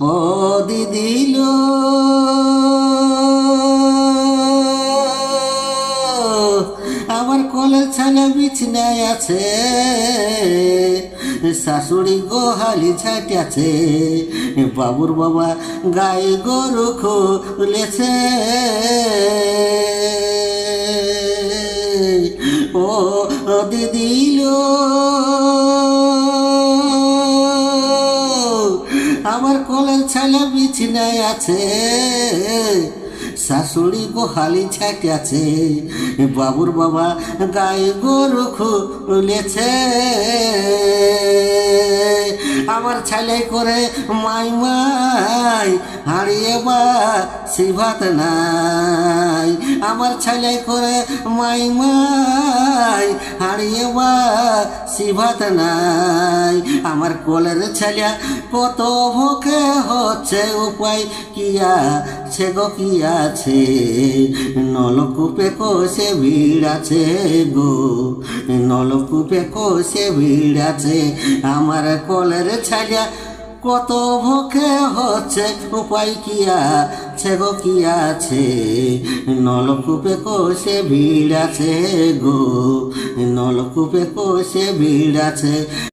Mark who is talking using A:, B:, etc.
A: ও দিদিলো আমার কলের ছানা বিছনায় আছে, শাশুড়ি গোহালি ঝাঁটিয়াছে, বাবুর বাবা গায়ে গরু খুলেছে। ও দিদিলো আমার কলের ছানা বিছনায় আছে, শাশুড়ি গোহালি ছাটিয়াছে, বাবুর বাবা গায়ে গরু খুলেছে। আমার ছেলে করে মাই মাই হারিয়ে বা ভাত নাই, আমার ছেলে করে মাই মাই হারিয়ে বা ভাত নাই। আমার কোলের ছেলে কত ভোকে হচ্ছে, উপায় কি আছে গো কি আছে, নলকূপে কোষে ভিড় আছে গো, নলকূপে কোষে ভিড় আছে। আমার কোলের ছেলে কত ভোকে হচ্ছে, উপায় কি আছে গো কি আছে, নলকূপে কোষে ভিড় আছে গো, নলকূপে কোষে ভিড় আছে।